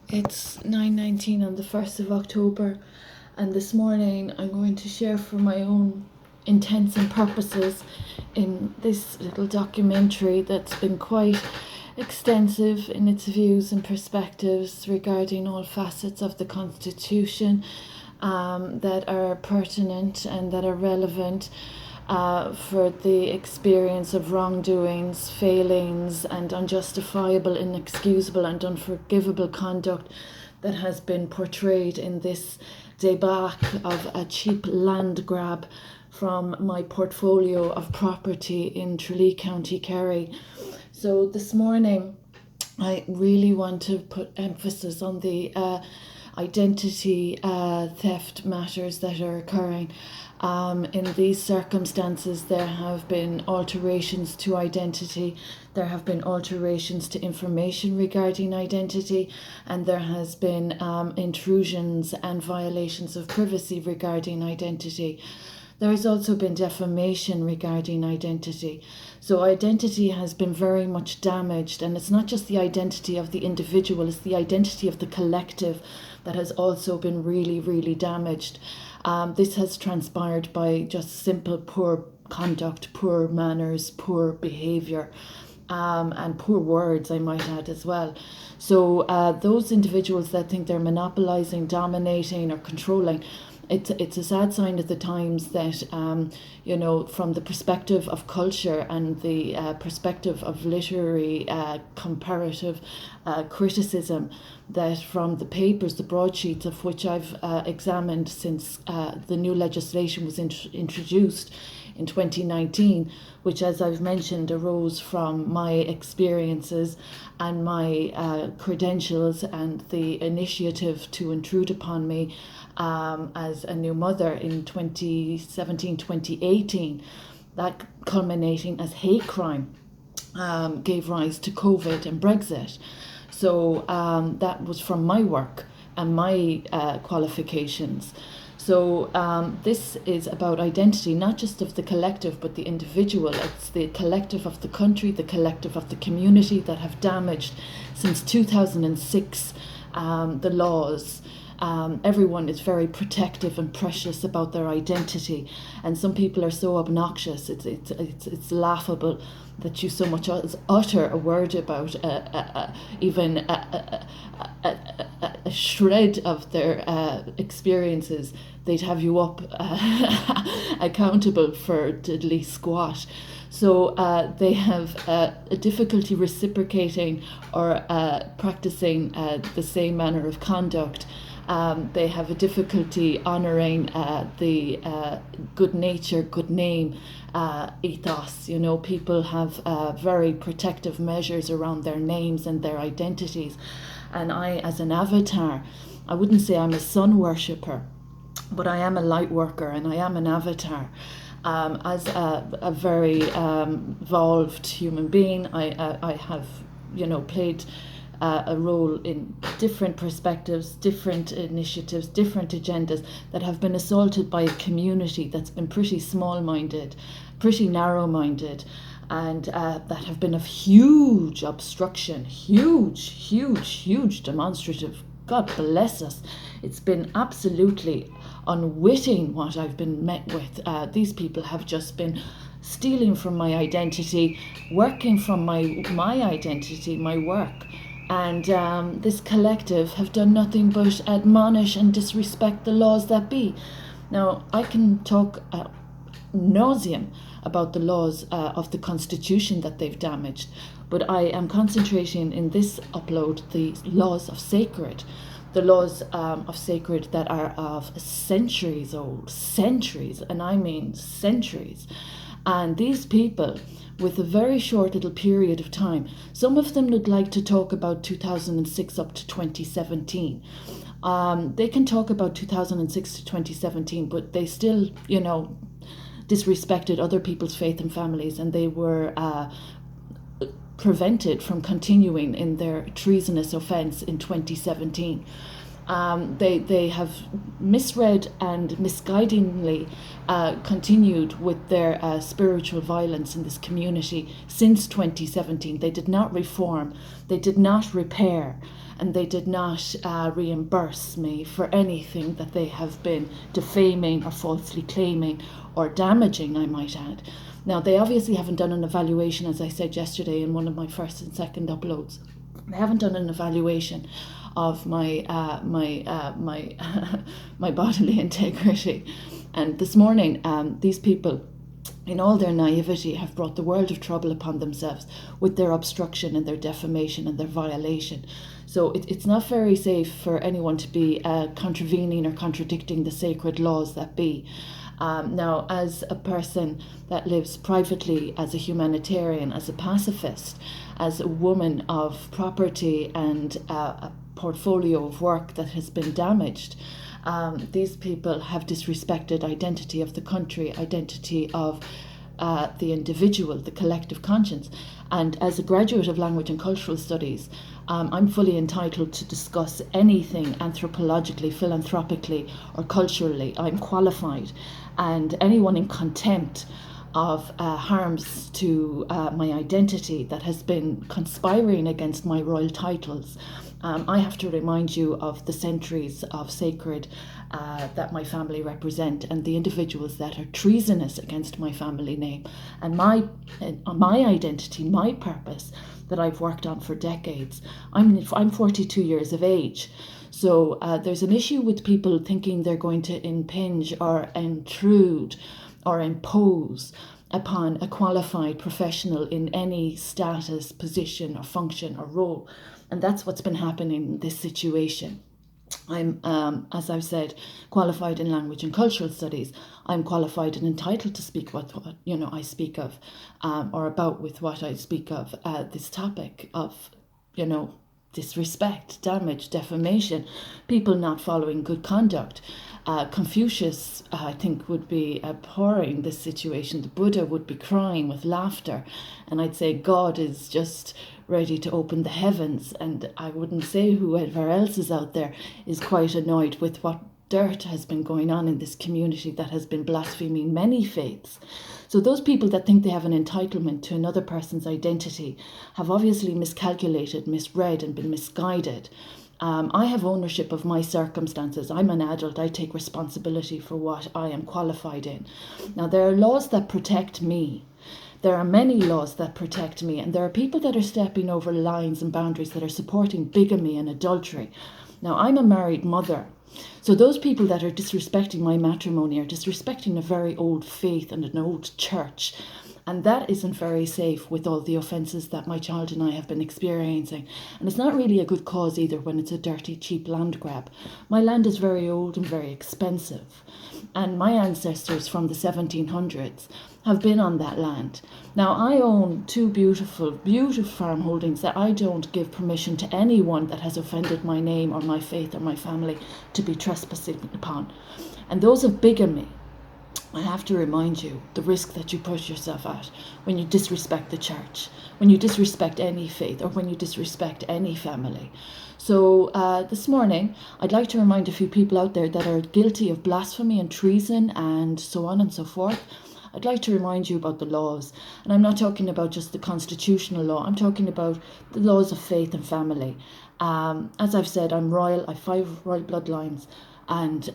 It's 9:19 on the 1st of October, and this morning I'm going to share for my own intents and purposes in this little documentary that's been quite extensive in its views and perspectives regarding all facets of the Constitution that are pertinent and that are relevant for the experience of wrongdoings, failings, and unjustifiable, inexcusable, and unforgivable conduct that has been portrayed in this debacle of a cheap land grab from my portfolio of property in Tralee, County Kerry. So this morning, I really want to put emphasis on the identity theft matters that are occurring. In these circumstances, there have been alterations to identity, there have been alterations to information regarding identity, and there has been intrusions and violations of privacy regarding identity. There has also been defamation regarding identity. So identity has been very much damaged, and it's not just the identity of the individual, it's the identity of the collective that has also been really, really damaged. This has transpired by just simple poor conduct, poor manners, poor behaviour, and poor words, I might add as well. So those individuals that think they're monopolising, dominating or controlling, it's a sad sign of the times that, from the perspective of culture and the perspective of literary comparative criticism, that from the papers, the broadsheets of which I've examined since the new legislation was introduced in 2019, which, as I've mentioned, arose from my experiences and my credentials and the initiative to intrude upon me as a new mother in 2017, 2018, that culminating as hate crime gave rise to COVID and Brexit. So that was from my work and my qualifications. So this is about identity, not just of the collective, but the individual. It's the collective of the country, the collective of the community that have damaged since 2006 the laws. Everyone is very protective and precious about their identity, and some people are so obnoxious. It's laughable that you so much as utter a word about even a shred of their experiences. They'd have you up accountable for diddly squat. So they have a difficulty reciprocating or practicing the same manner of conduct. They have a difficulty honouring the good nature, good name ethos. People have very protective measures around their names and their identities. And I, as an avatar, I wouldn't say I'm a sun worshipper, but I am a light worker and I am an avatar. As a very evolved human being, I have, played a role in different perspectives, different initiatives, different agendas that have been assaulted by a community that's been pretty small-minded, pretty narrow-minded, and that have been of huge obstruction, huge demonstrative. God bless us. It's been absolutely unwitting what I've been met with. These people have just been stealing from my identity, working from my identity, my work. And this collective have done nothing but admonish and disrespect the laws that be. Now, I can talk nauseam about the laws of the Constitution that they've damaged, but I am concentrating in this upload the laws of sacred. The laws of sacred that are of centuries old, centuries, and I mean centuries. And these people, with a very short little period of time, some of them would like to talk about 2006 up to 2017. They can talk about 2006 to 2017, but they still, disrespected other people's faith and families, and they were prevented from continuing in their treasonous offence in 2017. They have misread and misguidingly continued with their spiritual violence in this community since 2017. They did not reform, they did not repair, and they did not reimburse me for anything that they have been defaming or falsely claiming or damaging, I might add. Now, they obviously haven't done an evaluation, as I said yesterday in one of my first and second uploads. They haven't done an evaluation of my my bodily integrity. And this morning, these people, in all their naivety, have brought the world of trouble upon themselves with their obstruction and their defamation and their violation. So it's not very safe for anyone to be contravening or contradicting the sacred laws that be. Now, as a person that lives privately, as a humanitarian, as a pacifist, as a woman of property and a portfolio of work that has been damaged, these people have disrespected identity of the country, identity of the individual, the collective conscience. And as a graduate of language and cultural studies, I'm fully entitled to discuss anything anthropologically, philanthropically, or culturally. I'm qualified. And anyone in contempt of harms to my identity that has been conspiring against my royal titles, I have to remind you of the centuries of sacred that my family represent, and the individuals that are treasonous against my family name and my identity, my purpose that I've worked on for decades. I'm 42 years of age. So there's an issue with people thinking they're going to impinge or intrude or impose upon a qualified professional in any status, position, or function or role. And that's what's been happening in this situation. I'm, as I've said, qualified in language and cultural studies. I'm qualified and entitled to speak what I speak of, or about with what I speak of. This topic of, disrespect, damage, defamation, people not following good conduct. Confucius, I think, would be abhorring this situation. The Buddha would be crying with laughter. And I'd say God is just ready to open the heavens. And I wouldn't say whoever else is out there is quite annoyed with what dirt has been going on in this community that has been blaspheming many faiths. So those people that think they have an entitlement to another person's identity have obviously miscalculated, misread, and been misguided. I have ownership of my circumstances. I'm an adult. I take responsibility for what I am qualified in. Now, there are laws that protect me. There are many laws that protect me, and there are people that are stepping over lines and boundaries that are supporting bigamy and adultery. Now, I'm a married mother. So those people that are disrespecting my matrimony are disrespecting a very old faith and an old church. And that isn't very safe with all the offences that my child and I have been experiencing. And it's not really a good cause either when it's a dirty, cheap land grab. My land is very old and very expensive. And my ancestors from the 1700s have been on that land. Now, I own two beautiful, beautiful farm holdings that I don't give permission to anyone that has offended my name or my faith or my family to be trespassing upon. And those of bigamy, I have to remind you the risk that you put yourself at when you disrespect the church, when you disrespect any faith, or when you disrespect any family. So this morning, I'd like to remind a few people out there that are guilty of blasphemy and treason and so on and so forth. I'd like to remind you about the laws. And I'm not talking about just the constitutional law. I'm talking about the laws of faith and family. As I've said, I'm royal. I have 5 royal bloodlines. And,